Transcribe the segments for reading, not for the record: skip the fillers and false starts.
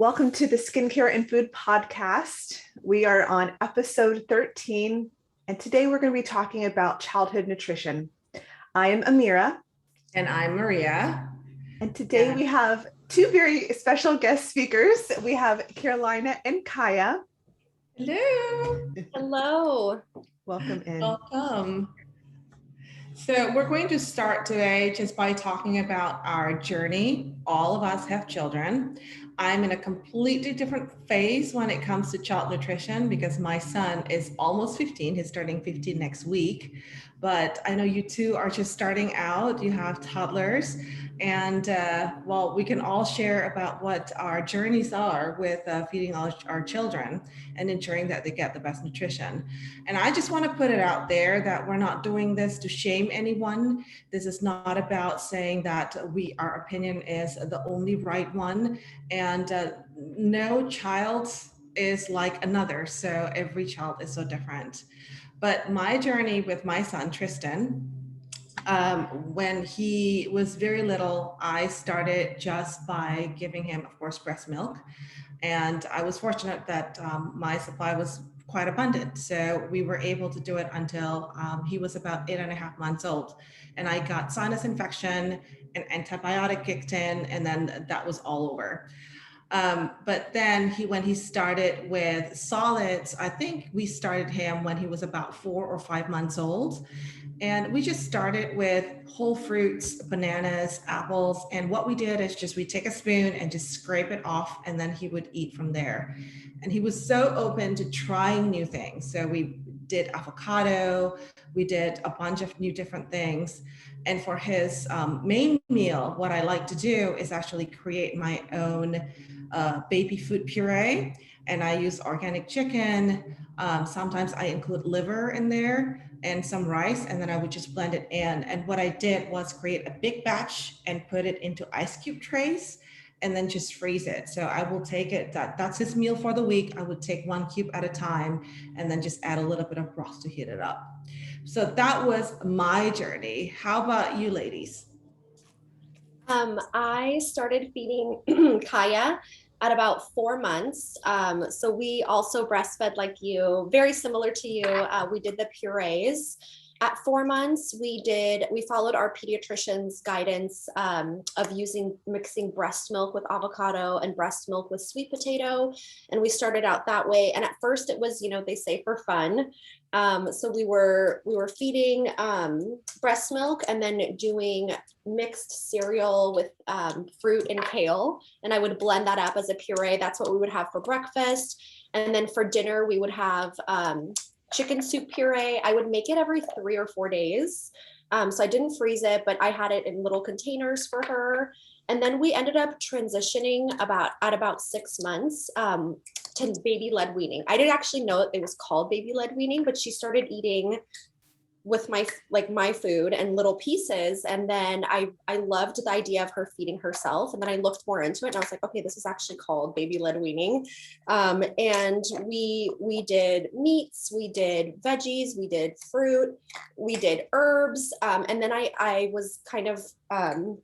Welcome to the Skincare and Food Podcast. We are on episode 13, and today we're going to be talking about childhood nutrition. I am Amira. And I'm Maria. And today we have two very special guest speakers. We have Karolina and Kaya. Hello. Hello. Welcome in. Welcome. So we're going to start today just by talking about our journey. All of us have children. I'm in a completely different phase when it comes to child nutrition because my son is almost 15. He's turning 15 next week. But I know you two are just starting out. You have toddlers. And we can all share about what our journeys are with feeding our children and ensuring that they get the best nutrition. And I just want to put it out there that we're not doing this to shame anyone. This is not about saying that our opinion is the only right one. And no child is like another. So every child is so different. But my journey with my son, Tristan, when he was very little, I started just by giving him, of course, breast milk. And I was fortunate that my supply was quite abundant. So we were able to do it until he was about 8.5 months old. And I got sinus infection, an antibiotic kicked in, and then that was all over. But then when he started with solids, I think we started him when he was about 4 or 5 months old. And we just started with whole fruits, bananas, apples. And what we did is we take a spoon and just scrape it off, and then he would eat from there. And he was so open to trying new things. So we did avocado, we did a bunch of new different things. And for his main meal, what I like to do is actually create my own baby food puree. And I use organic chicken. Sometimes I include liver in there and some rice, and then I would just blend it in. And what I did was create a big batch and put it into ice cube trays and then just freeze it. So I will take it, that's his meal for the week. I would take 1 cube at a time and then just add a little bit of broth to heat it up. So that was my journey. How about you ladies? I started feeding Kaya at about 4 months. So we also breastfed like you, very similar to you. We did the purees. At 4 months, we followed our pediatrician's guidance of mixing breast milk with avocado and breast milk with sweet potato. And we started out that way. And at first it was, they say for fun. So we were feeding breast milk and then doing mixed cereal with fruit and kale. And I would blend that up as a puree. That's what we would have for breakfast. And then for dinner, we would have chicken soup puree. I would make it every 3 or 4 days. So I didn't freeze it, but I had it in little containers for her. And then we ended up transitioning at about 6 months to baby-led weaning. I didn't actually know it was called baby-led weaning, but she started eating with my food and little pieces. And then I loved the idea of her feeding herself. And then I looked more into it and I was like, okay, this is actually called baby-led weaning. And we did meats, we did veggies, we did fruit, we did herbs. And then I was kind of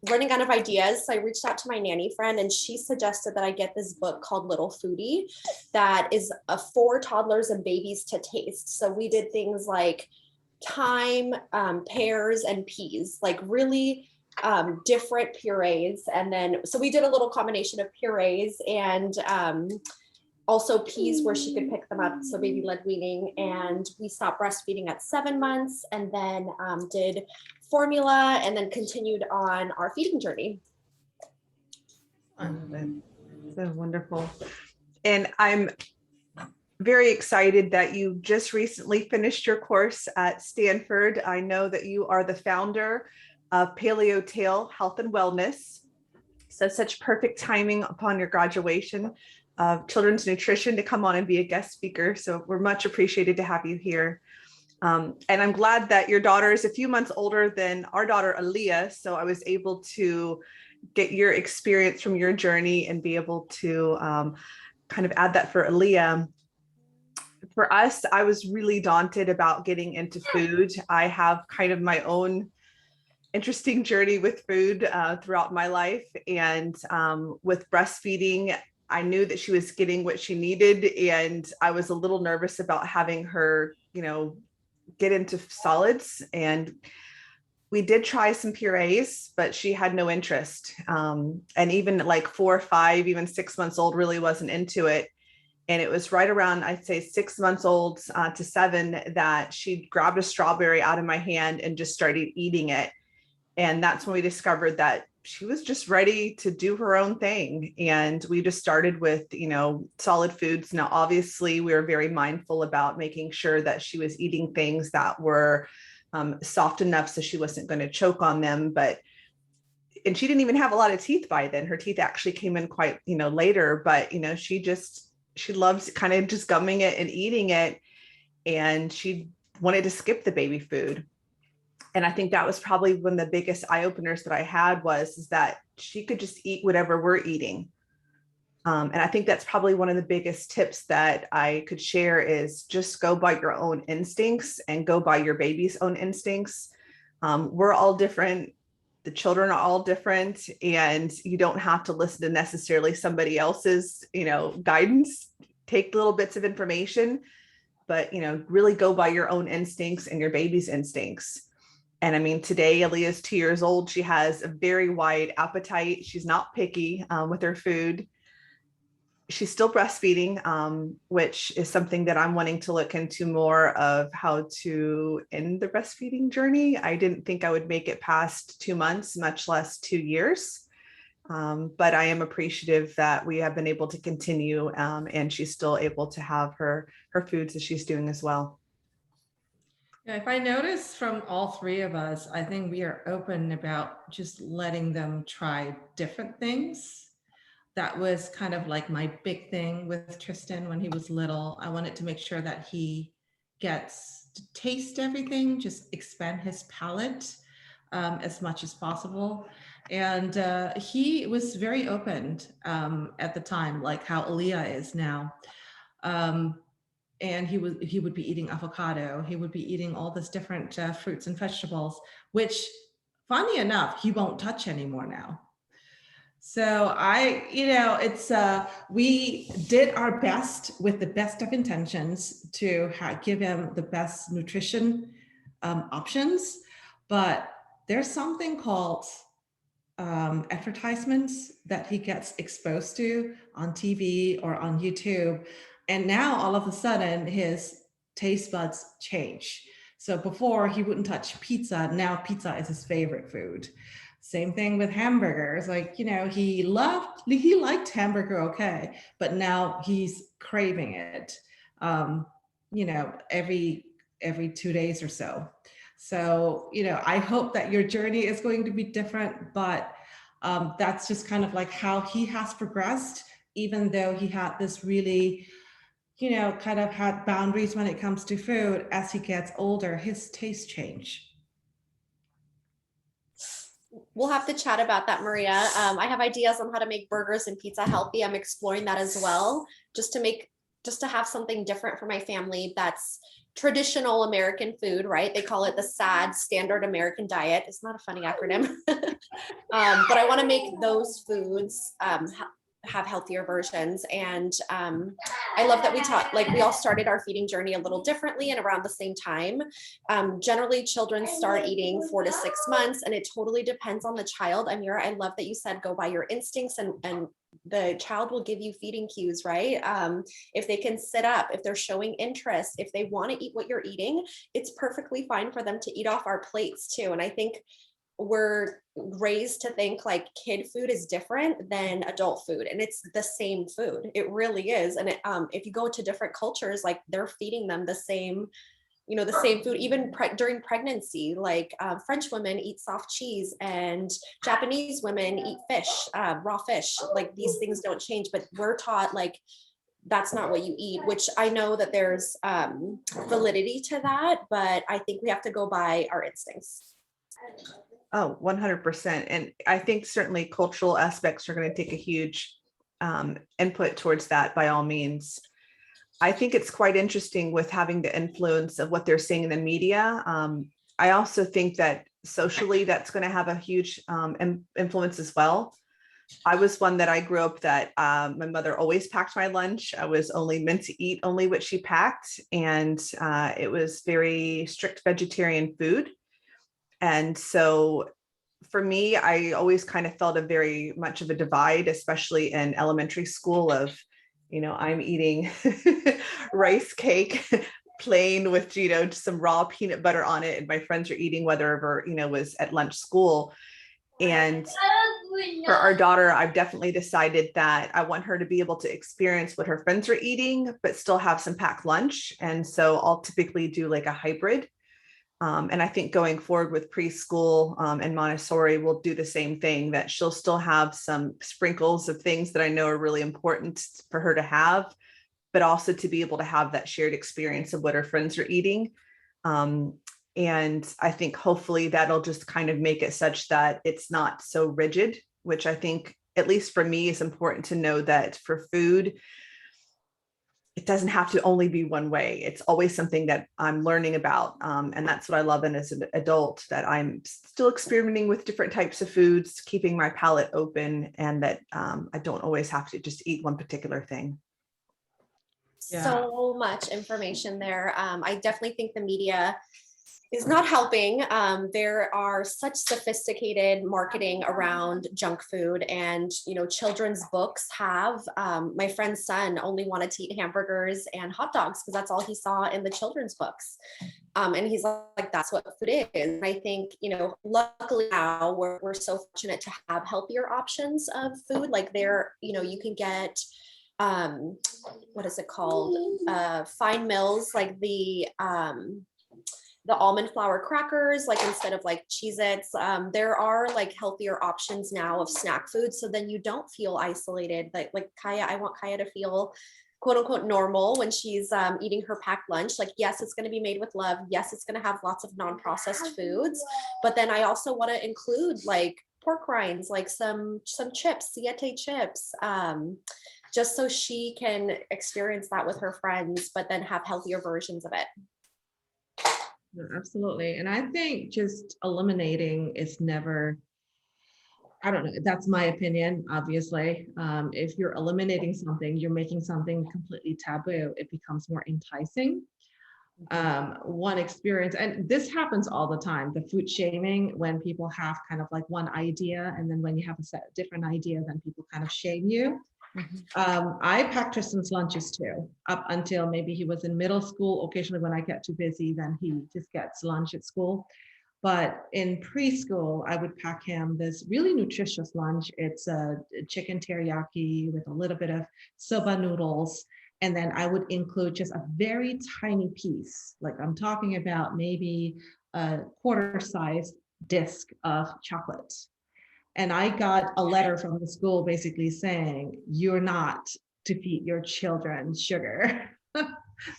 running out of ideas. So I reached out to my nanny friend and she suggested that I get this book called Little Foodie that is for toddlers and babies to taste. So we did things like thyme, pears, and peas, like really different purees. And then, so we did a little combination of purees and also peas where she could pick them up. So baby-led weaning. And we stopped breastfeeding at 7 months and then did formula and then continued on our feeding journey. So wonderful. And I'm very excited that you just recently finished your course at Stanford. I know that you are the founder of Paleotale Health and Wellness. So such perfect timing upon your graduation of children's nutrition to come on and be a guest speaker. So we're much appreciated to have you here. And I'm glad that your daughter is a few months older than our daughter, Aaliyah. So I was able to get your experience from your journey and be able to kind of add that for Aaliyah. For us, I was really daunted about getting into food. I have kind of my own interesting journey with food throughout my life. And with breastfeeding, I knew that she was getting what she needed, and I was a little nervous about having her, get into solids. And we did try some purees, but she had no interest. And even like 4 or 5, even 6 months old, really wasn't into it. And it was right around, I'd say 6 months old to 7, that she grabbed a strawberry out of my hand and just started eating it. And that's when we discovered that she was just ready to do her own thing. And we just started with, solid foods. Now, obviously, we were very mindful about making sure that she was eating things that were soft enough so she wasn't going to choke on them. And she didn't even have a lot of teeth by then. Her teeth actually came in quite, later, but, she loves kind of just gumming it and eating it. And she wanted to skip the baby food. And I think that was probably one of the biggest eye openers that I had is that she could just eat whatever we're eating. And I think that's probably one of the biggest tips that I could share is just go by your own instincts and go by your baby's own instincts. We're all different. The children are all different, and you don't have to listen to necessarily somebody else's, guidance. Take little bits of information, but, really go by your own instincts and your baby's instincts. And I mean, today, Aaliyah is 2 years old. She has a very wide appetite. She's not picky with her food. She's still breastfeeding, which is something that I'm wanting to look into more of how to end the breastfeeding journey. I didn't think I would make it past 2 months, much less 2 years. But I am appreciative that we have been able to continue, and she's still able to have her foods that she's doing as well. Yeah, if I notice from all 3 of us, I think we are open about just letting them try different things. That was kind of like my big thing with Tristan when he was little. I wanted to make sure that he gets to taste everything, just expand his palate as much as possible. And he was very open at the time, like how Aaliyah is now. And he would be eating avocado. He would be eating all this different fruits and vegetables, which funny enough, he won't touch anymore now. So we did our best with the best of intentions to give him the best nutrition options, but there's something called advertisements that he gets exposed to on TV or on YouTube. And now all of a sudden his taste buds change. So before he wouldn't touch pizza, now pizza is his favorite food. Same thing with hamburgers. He liked hamburger, okay, but now he's craving it, every 2 days or so. So, I hope that your journey is going to be different, but that's just kind of like how he has progressed, even though he had this really, kind of had boundaries when it comes to food. As he gets older, his tastes change. We'll have to chat about that, Maria. I have ideas on how to make burgers and pizza healthy. I'm exploring that as well, just to have something different for my family that's traditional American food, right? They call it the SAD, Standard American Diet. It's not a funny acronym. But I want to make those foods have healthier versions. And I love that we all started our feeding journey a little differently and around the same time. Generally, children start eating 4 to 6 months, and it totally depends on the child. Amira, I love that you said go by your instincts, and the child will give you feeding cues, right? If they can sit up, if they're showing interest, if they want to eat what you're eating, it's perfectly fine for them to eat off our plates too. And I think we're raised to think like kid food is different than adult food, and it's the same food. It really is. And if you go to different cultures, like they're feeding them the same food, even during pregnancy. Like French women eat soft cheese, and Japanese women eat fish, raw fish. Like these things don't change, but we're taught like that's not what you eat, which I know that there's validity to that, but I think we have to go by our instincts. Oh, 100%. And I think certainly cultural aspects are going to take a huge input towards that by all means. I think it's quite interesting with having the influence of what they're seeing in the media. I also think that socially that's going to have a huge influence as well. I was one that I grew up that my mother always packed my lunch. I was only meant to eat only what she packed. And it was very strict vegetarian food. And so for me, I always kind of felt a very much of a divide, especially in elementary school of, I'm eating rice cake plain with, some raw peanut butter on it. And my friends are eating whatever, was at lunch school. And for our daughter, I've definitely decided that I want her to be able to experience what her friends are eating, but still have some packed lunch. And so I'll typically do like a hybrid. And I think going forward with preschool and Montessori, we'll do the same thing, that she'll still have some sprinkles of things that I know are really important for her to have, but also to be able to have that shared experience of what her friends are eating. And I think hopefully that'll just kind of make it such that it's not so rigid, which I think, at least for me, is important to know that for food, it doesn't have to only be one way. It's always something that I'm learning about. And that's what I love. And as an adult, that I'm still experimenting with different types of foods, keeping my palate open, and that I don't always have to just eat one particular thing. Yeah. So much information there. I definitely think the media is not helping. There are such sophisticated marketing around junk food, and children's books have. My friend's son only wanted to eat hamburgers and hot dogs because that's all he saw in the children's books. And he's like, that's what food is. And I think, luckily now we're so fortunate to have healthier options of food. Like you can get what is it called? Fine Mills, like the almond flour crackers, like instead of like Cheez-Its, there are like healthier options now of snack food. So then you don't feel isolated. Like Kaya, I want Kaya to feel quote unquote normal when she's eating her packed lunch. Like, yes, it's going to be made with love. Yes, it's going to have lots of non-processed foods. But then I also want to include like pork rinds, like some chips, siete chips, just so she can experience that with her friends, but then have healthier versions of it. Absolutely. And I think just eliminating is never, I don't know, that's my opinion, obviously. If you're eliminating something, you're making something completely taboo, it becomes more enticing. One experience, and this happens all the time, the food shaming, when people have kind of like one idea, and then when you have a different idea, then people kind of shame you. I packed Tristan's lunches too, up until maybe he was in middle school. Occasionally when I get too busy, then he just gets lunch at school. But in preschool, I would pack him this really nutritious lunch. It's a chicken teriyaki with a little bit of soba noodles. And then I would include just a very tiny piece, like I'm talking about maybe a quarter-sized disc of chocolate. And I got a letter from the school basically saying, you're not to feed your children sugar.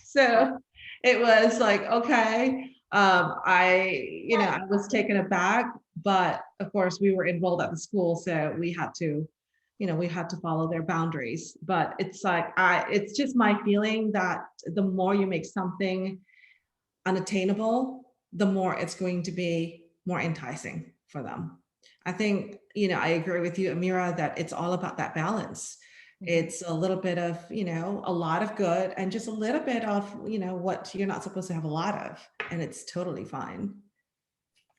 So it was like, okay, I was taken aback, but of course we were enrolled at the school. So we had to follow their boundaries. But it's like, it's just my feeling that the more you make something unattainable, the more it's going to be more enticing for them. I think, I agree with you, Amira, that it's all about that balance. It's a little bit of, a lot of good and just a little bit of, what you're not supposed to have a lot of, and it's totally fine.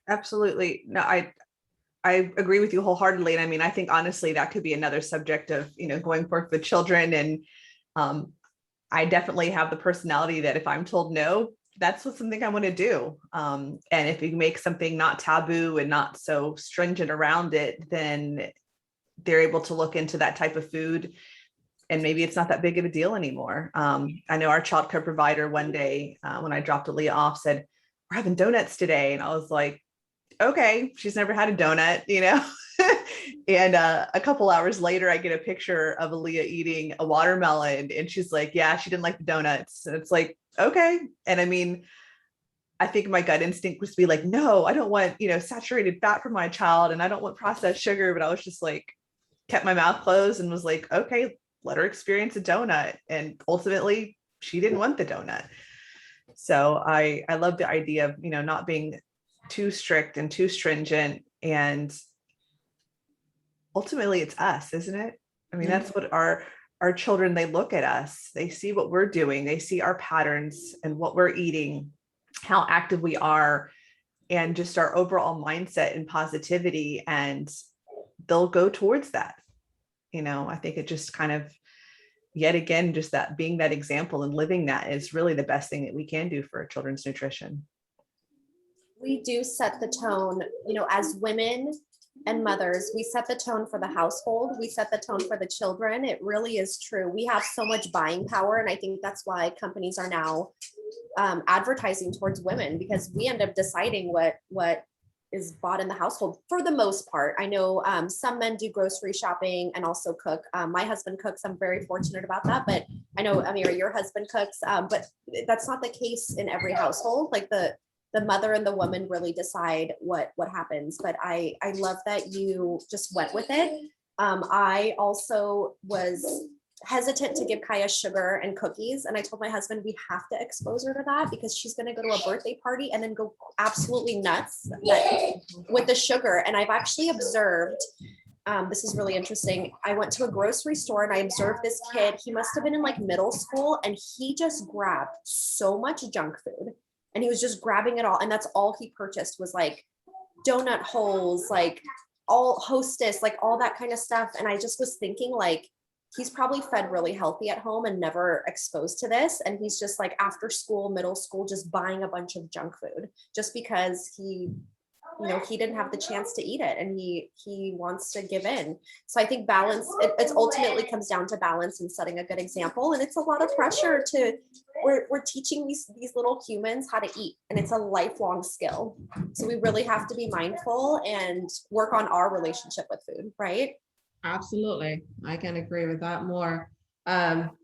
Absolutely. No, I agree with you wholeheartedly. And I mean, I think honestly, that could be another subject of, going forth with children. And I definitely have the personality that if I'm told no, that's something I want to do. And if you make something not taboo and not so stringent around it, then they're able to look into that type of food, and maybe it's not that big of a deal anymore. I know our child care provider one day when I dropped Aaliyah off said, we're having donuts today. And I was like, okay, she's never had a donut, And a couple hours later, I get a picture of Aaliyah eating a watermelon, and she's like, yeah, she didn't like the donuts. And it's like, okay. And I mean, I think my gut instinct was to be like, no, I don't want, saturated fat for my child, and I don't want processed sugar. But I was just like, kept my mouth closed and was like, okay, let her experience a donut. And ultimately, she didn't want the donut. So I love the idea of, not being too strict and too stringent, and ultimately it's us, isn't it? I mean, that's what our children, they look at us, they see what we're doing, they see our patterns and what we're eating, how active we are, and just our overall mindset and positivity, and they'll go towards that. I think it just kind of, yet again, just that being that example and living that is really the best thing that we can do for children's nutrition. We do set the tone, as women and mothers, we set the tone for the household. We set the tone for the children. It really is true. We have so much buying power. And I think that's why companies are now advertising towards women, because we end up deciding what is bought in the household for the most part. I know some men do grocery shopping and also cook. My husband cooks. I'm very fortunate about that. But I know, Amira, your husband cooks, but that's not the case in every household. Like the mother and the woman really decide what happens. But I love that you just went with it. I also was hesitant to give Kaya sugar and cookies. And I told my husband, we have to expose her to that, because she's going to go to a birthday party and then go absolutely nuts with the sugar. And I've actually observed, this is really interesting. I went to a grocery store and I observed this kid. He must have been in like middle school, and he just grabbed so much junk food, and he was just grabbing it all. And that's all he purchased was like donut holes, like all Hostess, like all that kind of stuff. And I just was thinking, like, he's probably fed really healthy at home and never exposed to this. And he's just like after school, middle school, just buying a bunch of junk food just because he didn't have the chance to eat it, and he wants to give in. So I think balance, it ultimately comes down to balance and setting a good example. And it's a lot of pressure we're teaching these little humans how to eat, and it's a lifelong skill. So we really have to be mindful and work on our relationship with food, right? Absolutely. I can agree with that more.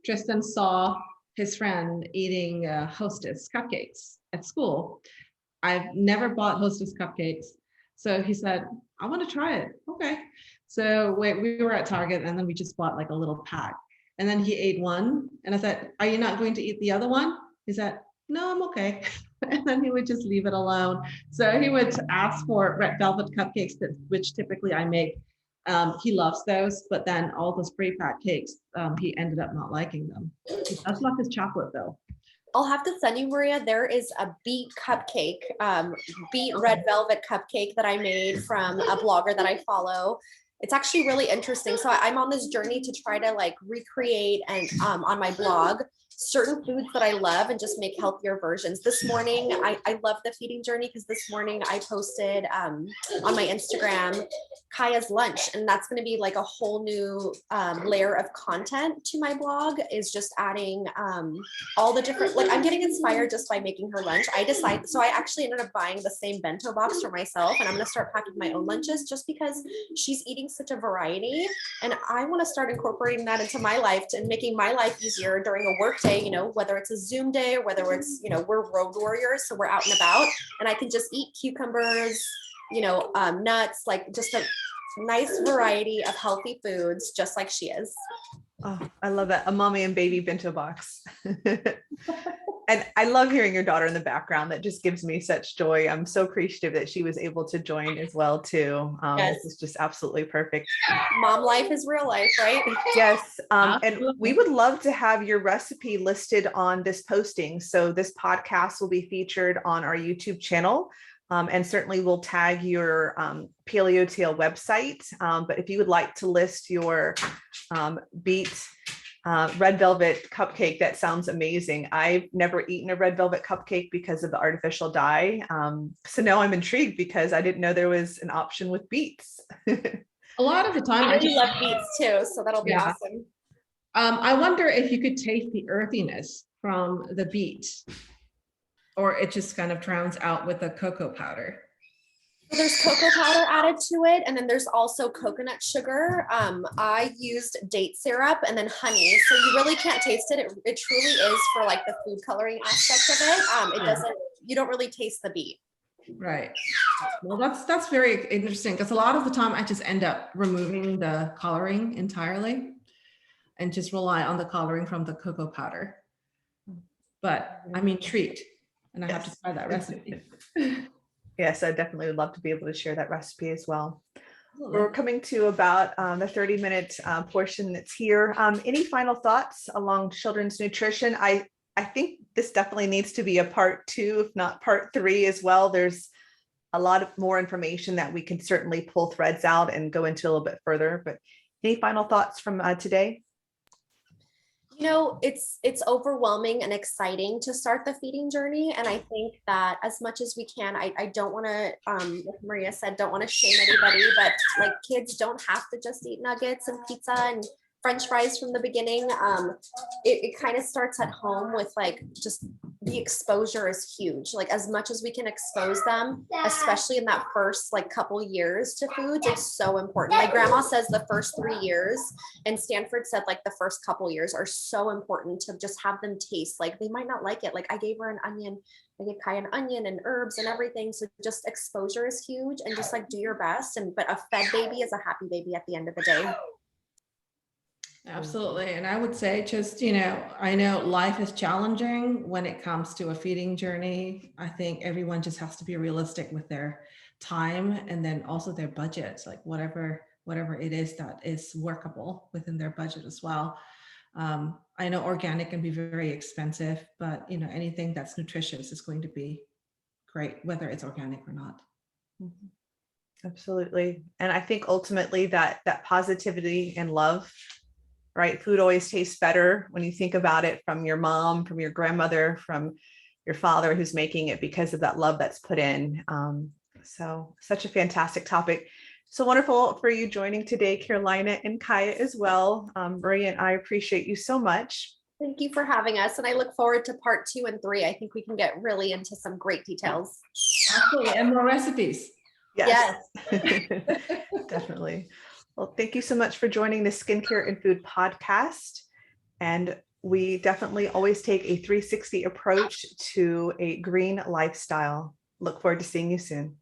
Tristan saw his friend eating Hostess cupcakes at school. I've never bought Hostess cupcakes. So he said, I want to try it. Okay. So we were at Target, and then we just bought like a little pack. And then he ate one. And I said, are you not going to eat the other one? He said, no, I'm okay. And then he would just leave it alone. So he would ask for red velvet cupcakes, which typically I make. He loves those, but then all those pre-packed cakes, he ended up not liking them. He does love his chocolate though. I'll have to send you, Maria. There is a Beet cupcake, Beet red velvet cupcake that I made from a blogger that I follow. It's actually really interesting. So I'm on this journey to try to like recreate and on my blog certain foods that I love and just make healthier versions. This morning, I love the feeding journey, because this morning I posted on my Instagram Kaya's lunch, and that's going to be like a whole new layer of content to my blog, is just adding all the different, like I'm getting inspired just by making her lunch. So I actually ended up buying the same bento box for myself, and I'm going to start packing my own lunches just because she's eating such a variety, and I want to start incorporating that into my life and making my life easier during a work day, whether it's a Zoom day or whether it's, we're road warriors, so we're out and about, and I can just eat cucumbers, nuts, like just a nice variety of healthy foods, just like she is. Oh, I love that. A mommy and baby bento box. And I love hearing your daughter in the background. That just gives me such joy. I'm so appreciative that she was able to join as well too. Yes. This is just absolutely perfect. Mom life is real life, right? Yes. And we would love to have your recipe listed on this posting. So this podcast will be featured on our YouTube channel. And certainly we'll tag your Paleotale website. But if you would like to list your Beet red velvet cupcake, that sounds amazing. I've never eaten a red velvet cupcake because of the artificial dye. So now I'm intrigued because I didn't know there was an option with beets. A lot of the time, I love beets too, so that'll be awesome. I wonder if you could taste the earthiness from the beet, or it just kind of drowns out with the cocoa powder. There's cocoa powder added to it, and then there's also coconut sugar. I used date syrup and then honey, so you really can't taste it. It truly is for like the food coloring aspect of it. It doesn't. You don't really taste the beet. Right. Well, that's very interesting, because a lot of the time I just end up removing the coloring entirely and just rely on the coloring from the cocoa powder. But I'm intrigued, and I have to try that recipe. Yes, I definitely would love to be able to share that recipe as well. we're coming to about the 30-minute portion that's here. Any final thoughts along children's nutrition? I think this definitely needs to be a part 2, if not part 3 as well. There's a lot of more information that we can certainly pull threads out and go into a little bit further, but any final thoughts from today? You know, it's overwhelming and exciting to start the feeding journey. And I think that as much as we can, I don't want to, like Maria said, don't want to shame anybody, but like kids don't have to just eat nuggets and pizza and French fries from the beginning. It kind of starts at home with like just the exposure is huge. Like as much as we can expose them, especially in that first like couple years to foods, it's so important. My grandma says the first 3 years, and Stanford said like the first couple years are so important to just have them taste. Like they might not like it. Like I gave her an onion, I gave Kaya an onion and herbs and everything. So just exposure is huge, and just like do your best. But a fed baby is a happy baby at the end of the day. Absolutely. And I would say just, I know life is challenging when it comes to a feeding journey. I think everyone just has to be realistic with their time and then also their budgets, like whatever it is that is workable within their budget as well. I know organic can be very expensive, but anything that's nutritious is going to be great, whether it's organic or not. Absolutely. And I think ultimately that positivity and love, right? Food always tastes better when you think about it from your mom, from your grandmother, from your father who's making it because of that love that's put in. So such a fantastic topic. So wonderful for you joining today, Karolina and Kaya as well. Maria and I appreciate you so much. Thank you for having us. And I look forward to part 2 and 3. I think we can get really into some great details. Absolutely. And more recipes. Yes. Definitely. Well, thank you so much for joining the Skincare and Food podcast. And we definitely always take a 360 approach to a green lifestyle. Look forward to seeing you soon.